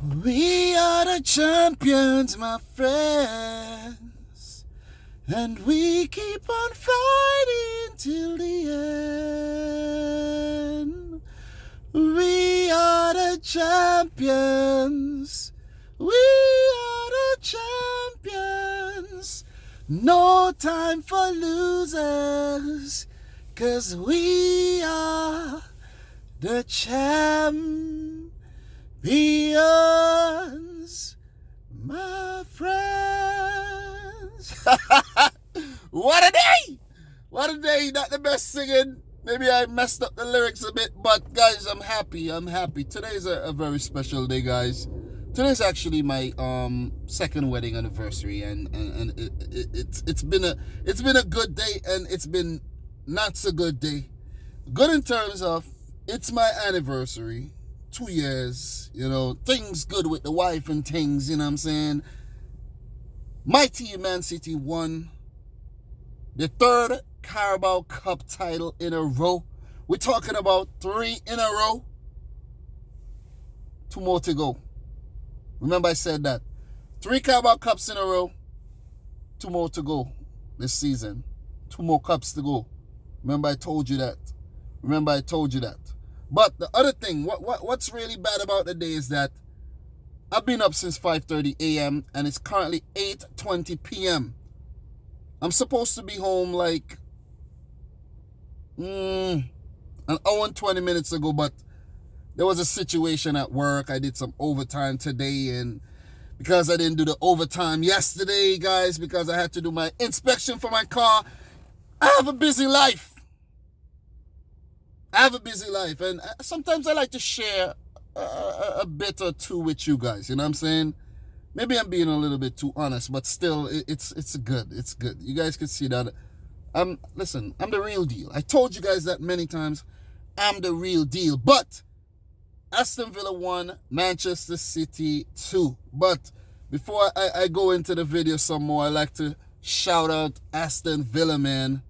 We are the champions, my friends, and we keep on fighting till the end. We are the champions. We are the champions. No time for losers, 'cause we are the champions, my friends. What a day! What a day. Not the best singing. Maybe I messed up the lyrics a bit, but guys, I'm happy. Today's a very special day, guys. Today's actually my second wedding anniversary, and it's been a good day, and it's been not so good day. Good in terms of it's my anniversary, 2 years, things good with the wife and things, you know what I'm saying? My team, Man City, won the third Carabao Cup title in a row. We're talking about 3 in a row. 2 more to go. Remember I said that. 3 Carabao Cups in a row. 2 more to go this season. 2 more cups to go. Remember I told you that. But the other thing, what's really bad about the day is that I've been up since 5:30 a.m. and it's currently 8:20 p.m. I'm supposed to be home like an hour and 20 minutes ago, but there was a situation at work. I did some overtime today, and because I didn't do the overtime yesterday, guys, because I had to do my inspection for my car, I have a busy life. And sometimes I like to share a bit or two with you guys, you know what I'm saying? Maybe I'm being a little bit too honest, but still, it's good. It's good. You guys can see that. Listen, I'm the real deal. I told you guys that many times. I'm the real deal. But Aston Villa 1, Manchester City 2. But before I go into the video some more, I like to shout out Aston Villa, man.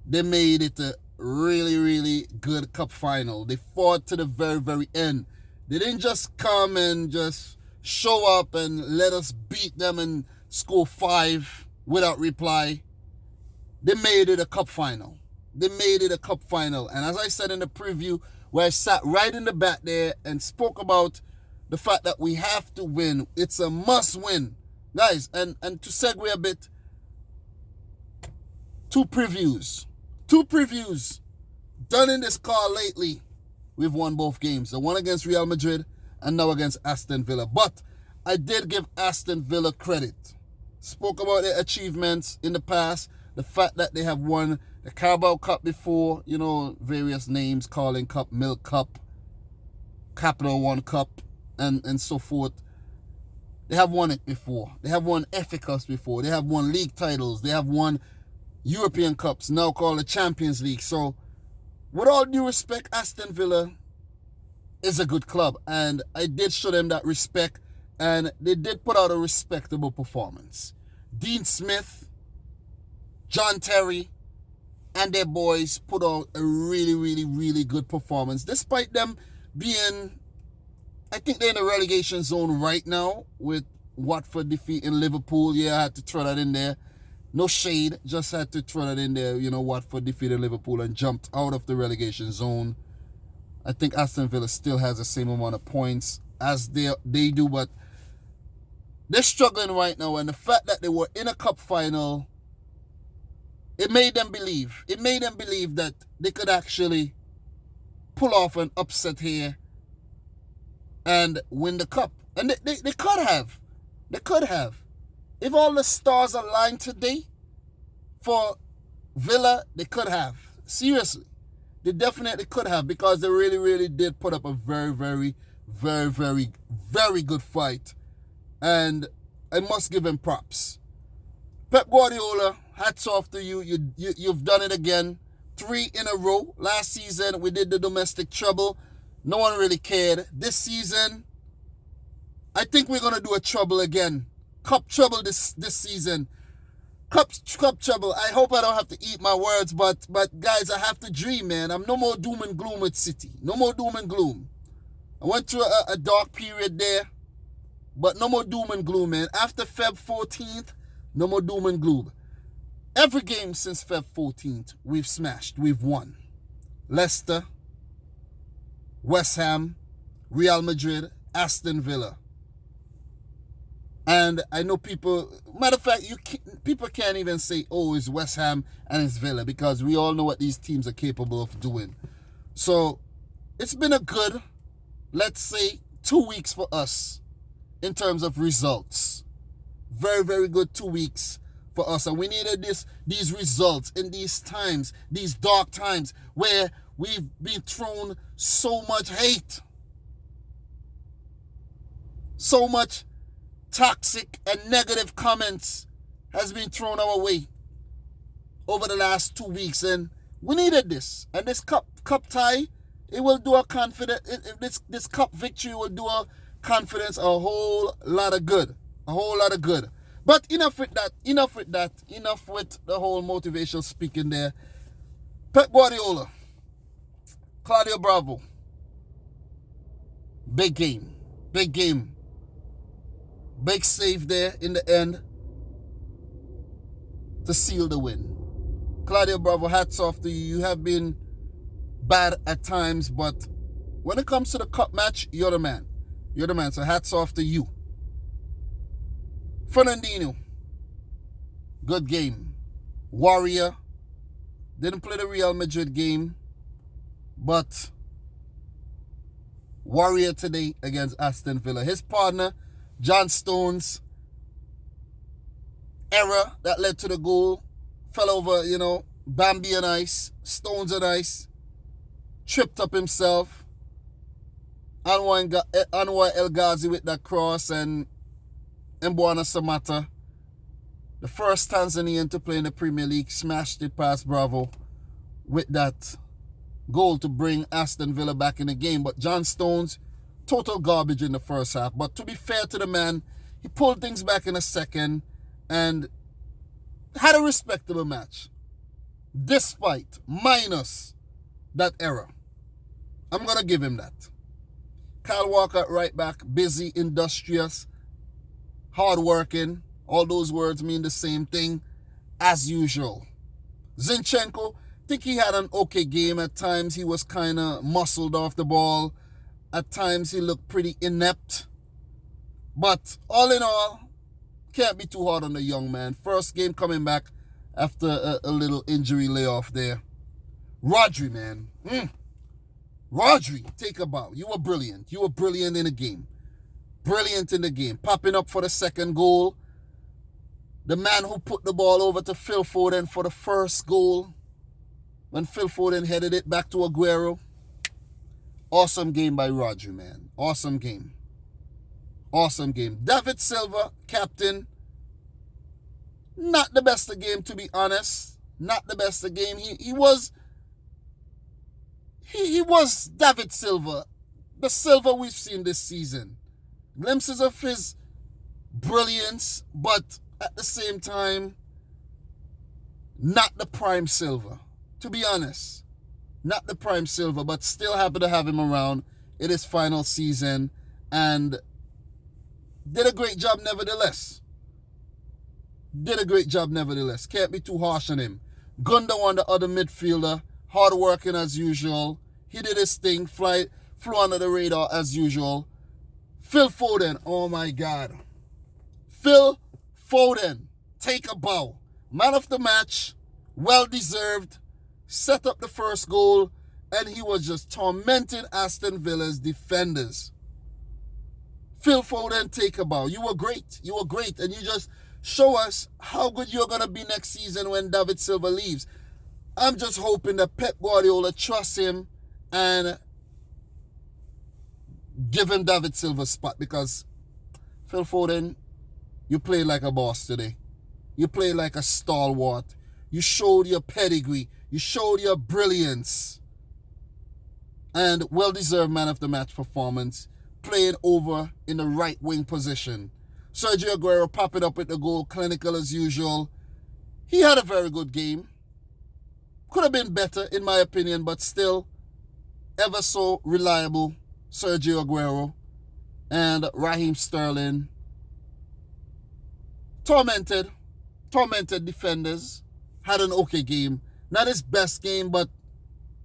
They made it a really, really good cup final. They fought to the very, very end. They didn't just come and just show up and let us beat them and score 5 without reply. They made it a cup final. And as I said in the preview, where I sat right in the back there and spoke about the fact that we have to win. It's a must win. Guys, and to segue a bit, 2 previews done in this car lately. We've won both games. The one against Real Madrid and now against Aston Villa. But I did give Aston Villa credit. Spoke about their achievements in the past. The fact that they have won the Carabao Cup before, various names, Carling Cup, Milk Cup, Capital One Cup, and so forth. They have won it before. They have won FA Cups before. They have won league titles. They have won European Cups, now called the Champions League. So, with all due respect, Aston Villa is a good club. And I did show them that respect. And they did put out a respectable performance. Dean Smith, John Terry, and their boys put out a really, really, really good performance. Despite them being, I think they're in the relegation zone right now with Watford defeating Liverpool. Yeah, I had to throw that in there. No shade, just had to throw that in there. Watford defeated Liverpool and jumped out of the relegation zone. I think Aston Villa still has the same amount of points as they do, but they're struggling right now. And the fact that they were in a cup final, it made them believe. It made them believe that they could actually pull off an upset here and win the cup. And they could have. They could have. If all the stars aligned today for Villa, they could have. Seriously. They definitely could have, because they really, really did put up a very, very, very, very, very good fight. And I must give him props. Pep Guardiola, hats off to you. You've done it again. 3 in a row. Last season, we did the domestic treble. No one really cared. This season, I think we're going to do a treble again. Cup treble this season. Cup trouble. I hope I don't have to eat my words, but guys, I have to dream, man. I'm no more doom and gloom with City. No more doom and gloom. I went through a dark period there, but no more doom and gloom, man. After Feb 14th, no more doom and gloom. Every game since Feb 14th, we've smashed, we've won. Leicester, West Ham, Real Madrid, Aston Villa. And I know people, matter of fact, people can't even say, oh, it's West Ham and it's Villa, because we all know what these teams are capable of doing. So it's been a good, let's say, 2 weeks for us in terms of results. Very, very good 2 weeks for us. And we needed these results in these times, these dark times where we've been thrown so much hate, so much toxic and negative comments has been thrown our way over the last 2 weeks, and we needed this. And this cup tie, it will do a confidence. This cup victory will do a confidence a whole lot of good, a whole lot of good. But enough with that. Enough with the whole motivational speaking there. Pep Guardiola, Claudio Bravo, big game, big save there in the end to seal the win. Claudio Bravo, hats off to you. You have been bad at times, but when it comes to the cup match, you're the man. You're the man, so hats off to you. Fernandinho, good game. Warrior, didn't play the Real Madrid game, but Warrior today against Aston Villa. His partner, John Stones, error that led to the goal, fell over, Bambi and ice, Stones and ice, tripped up himself. Anwar El Ghazi with that cross, and Mbwana Samata, the first Tanzanian to play in the Premier League, smashed it past Bravo with that goal to bring Aston Villa back in the game. But John Stones, total garbage in the first half. But to be fair to the man, he pulled things back in a second and had a respectable match, despite, minus that error. I'm going to give him that. Kyle Walker at right back, busy, industrious, hard-working. All those words mean the same thing as usual. Zinchenko, I think he had an okay game. At times he was kind of muscled off the ball. At times he looked pretty inept. But all in all, can't be too hard on the young man. First game coming back after a little injury layoff there. Rodri, man. Rodri, take a bow. You were brilliant. You were brilliant in the game. Brilliant in the game. Popping up for the second goal. The man who put the ball over to Phil Foden for the first goal, when Phil Foden headed it back to Aguero. Awesome game by Rodri, man. Awesome game. Awesome game. David Silva, captain. Not the best of game, to be honest. Not the best of game. He was David Silva. The Silva we've seen this season. Glimpses of his brilliance, but at the same time, not the prime Silva. To be honest, not the prime Silva, but still happy to have him around in his final season, and did a great job nevertheless. Can't be too harsh on him. Gundo on the other midfielder, hard working as usual. He did his thing, flew under the radar as usual. Phil Foden, oh my God. Phil Foden, take a bow. Man of the match, well deserved. Set up the first goal, and he was just tormenting Aston Villa's defenders. Phil Foden, take a bow. You were great, and you just show us how good you're going to be next season when David Silva leaves. I'm just hoping that Pep Guardiola trusts him and give him David Silva's spot, because Phil Foden, you played like a boss today. You played like a stalwart. You showed your pedigree. You showed your brilliance. And well-deserved man of the match performance. Playing over in the right wing position. Sergio Aguero popping up with the goal, clinical as usual. He had a very good game. Could have been better in my opinion, but still ever so reliable Sergio Aguero, and Raheem Sterling. Tormented defenders. Had an okay game. Not his best game, but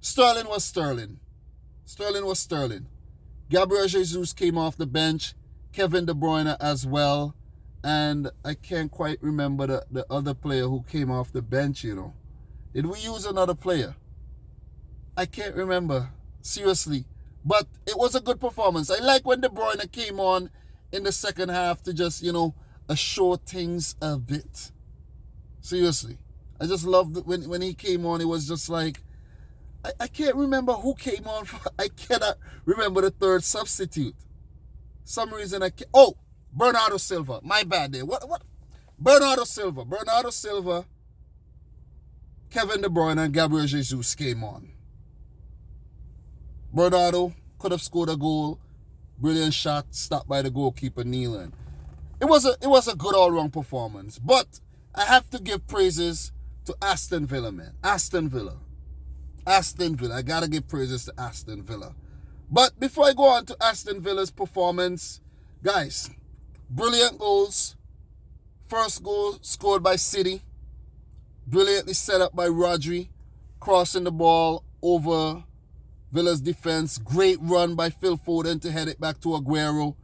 Sterling was Sterling. Gabriel Jesus came off the bench. Kevin De Bruyne as well. And I can't quite remember the other player who came off the bench, you know. Did we use another player? I can't remember. Seriously. But it was a good performance. I like when De Bruyne came on in the second half to just, you know, assure things a bit. Seriously. I just loved it when he came on. It was just like, I can't remember who came on. I cannot remember the third substitute. Some reason I can't. Oh, Bernardo Silva. My bad there. What? Bernardo Silva, Kevin De Bruyne, and Gabriel Jesus came on. Bernardo could have scored a goal. Brilliant shot, stopped by the goalkeeper, kneeling. It was a good all-round performance. But I have to give praises to Aston Villa, man. Aston Villa. I gotta give praises to Aston Villa. But before I go on to Aston Villa's performance, guys, brilliant goals. First goal scored by City. Brilliantly set up by Rodri. Crossing the ball over Villa's defense. Great run by Phil Foden to head it back to Aguero.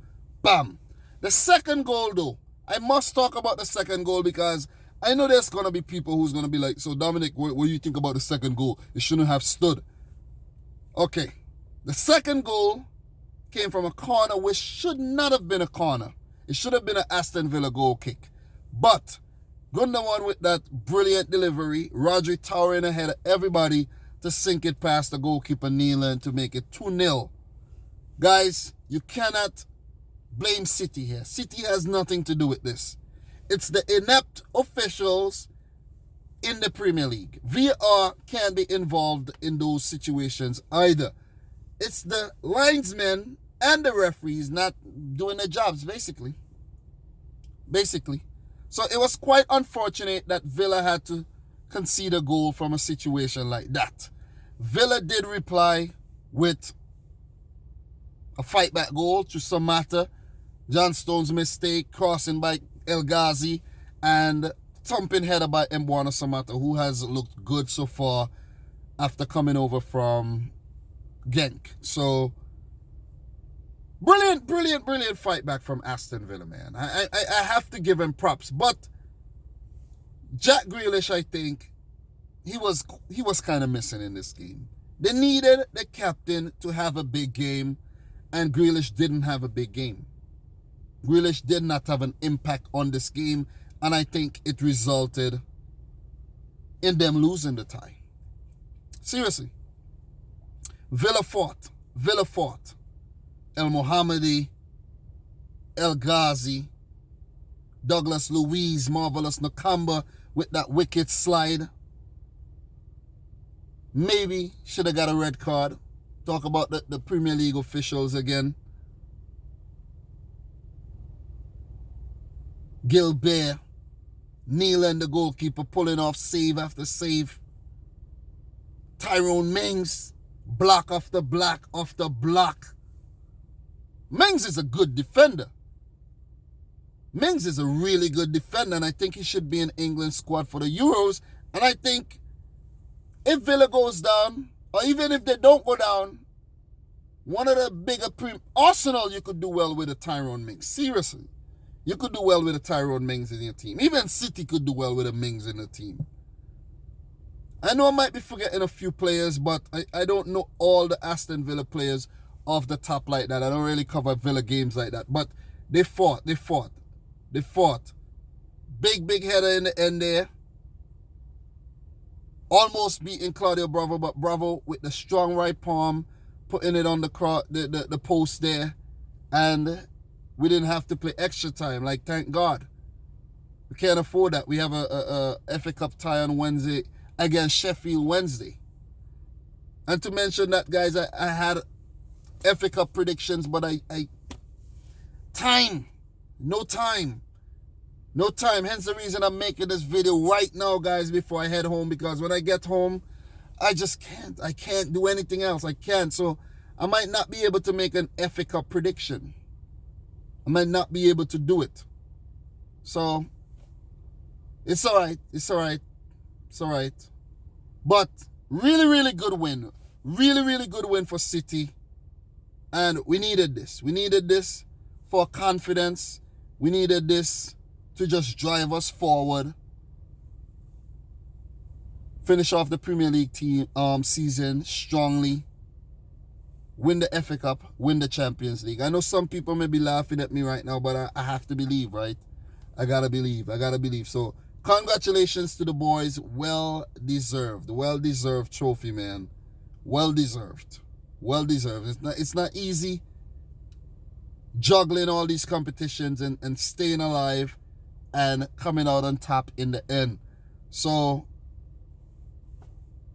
Bam. The second goal, though. I must talk about the second goal because I know there's going to be people who's going to be like, so Dominic, what do you think about the second goal? It shouldn't have stood. Okay. The second goal came from a corner which should not have been a corner. It should have been an Aston Villa goal kick. But Gundogan with that brilliant delivery, Rodri towering ahead of everybody to sink it past the goalkeeper kneeling to make it 2-0. Guys, you cannot blame City here. City has nothing to do with this. It's the inept officials in the Premier League. VAR can't be involved in those situations either. It's the linesmen and the referees not doing their jobs, basically. So it was quite unfortunate that Villa had to concede a goal from a situation like that. Villa did reply with a fight-back goal to Samatta. John Stones' mistake, crossing by El Ghazi, and thumping header by Mbwana Samatta, who has looked good so far after coming over from Genk. So, brilliant fight back from Aston Villa, man. I have to give him props. But Jack Grealish, I think, he was kind of missing in this game. They needed the captain to have a big game, and Grealish didn't have a big game. Grealish did not have an impact on this game, and I think it resulted in them losing the tie. Seriously. Villa fought. El Mohammadi, El Ghazi, Douglas Luiz, Marvelous Nakamba with that wicked slide. Maybe should have got a red card. Talk about the Premier League officials again. Gilbert, kneeling the goalkeeper, pulling off save after save. Tyrone Mings, block after block after block. Mings is a good defender. Mings is a really good defender, and I think he should be in England squad for the Euros. And I think if Villa goes down, or even if they don't go down, one of the bigger Arsenal, you could do well with a Tyrone Mings. Seriously. You could do well with a Tyrone Mings in your team. Even City could do well with a Mings in the team. I know I might be forgetting a few players, but I don't know all the Aston Villa players off the top like that. I don't really cover Villa games like that. But they fought. Big header in the end there. Almost beating Claudio Bravo, but Bravo with the strong right palm, putting it on the post there. And we didn't have to play extra time. Like, thank God. We can't afford that. We have a FA Cup tie on Wednesday against Sheffield Wednesday. And to mention that, guys, I had FA Cup predictions, but no time. Hence the reason I'm making this video right now, guys, before I head home, because when I get home, I just can't. I can't do anything else. I can't. So I might not be able to make an FA Cup prediction. I might not be able to do it. So, it's all right. It's all right. It's all right. But really, really good win. Really, really good win for City. And we needed this. We needed this for confidence. We needed this to just drive us forward. Finish off the Premier League season strongly. Win the FA Cup. Win the Champions League. I know some people may be laughing at me right now, but I have to believe, right? I gotta believe. I gotta believe. So, congratulations to the boys. Well deserved. Well deserved trophy, man. Well deserved. Well deserved. It's not easy juggling all these competitions and staying alive and coming out on top in the end. So,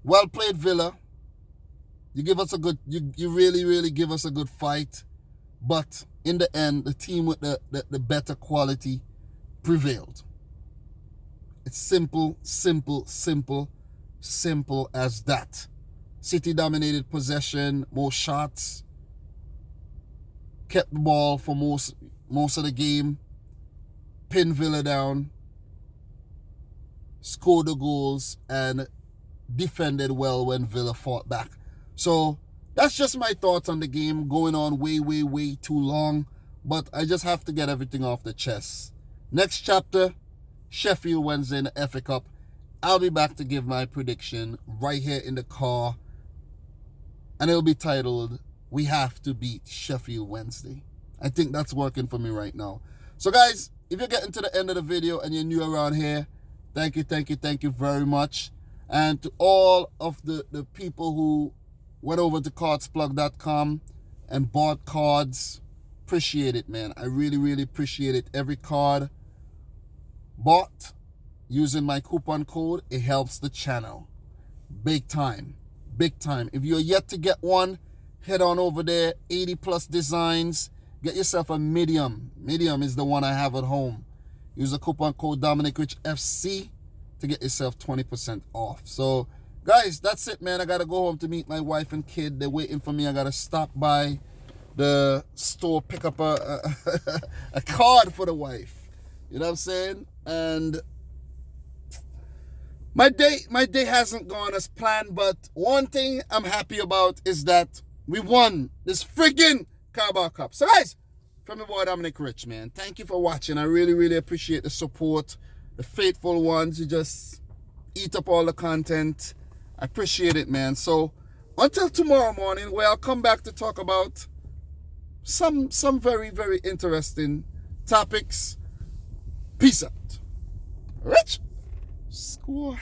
well played, Villa. You give us a good, you really, really give us a good fight. But in the end, the team with the better quality prevailed. It's simple, simple, simple, simple as that. City dominated possession, more shots, kept the ball for most of the game, pinned Villa down, scored the goals, and defended well when Villa fought back. So that's just my thoughts on the game, going on way, way, way too long. But I just have to get everything off the chest. Next chapter, Sheffield Wednesday in the FA Cup. I'll be back to give my prediction right here in the car. And it'll be titled, We Have to Beat Sheffield Wednesday. I think that's working for me right now. So guys, if you're getting to the end of the video and you're new around here, thank you very much. And to all of the people who went over to cardsplug.com and bought cards, appreciate it, man. I really, really appreciate it. Every card bought using my coupon code, it helps the channel. Big time. Big time. If you're yet to get one, head on over there. 80 plus designs. Get yourself a medium. Medium is the one I have at home. Use the coupon code Dominic Rich FC to get yourself 20% off. So, guys, that's it, man. I got to go home to meet my wife and kid. They're waiting for me. I got to stop by the store, pick up a card for the wife. You know what I'm saying? And my day hasn't gone as planned, but one thing I'm happy about is that we won this freaking Carabao Cup. So guys, from your boy Dominic Rich, man, thank you for watching. I really, really appreciate the support. The faithful ones who just eat up all the content. I appreciate it, man. So until tomorrow morning, where I'll come back to talk about some very, very interesting topics. Peace out. Rich Squad.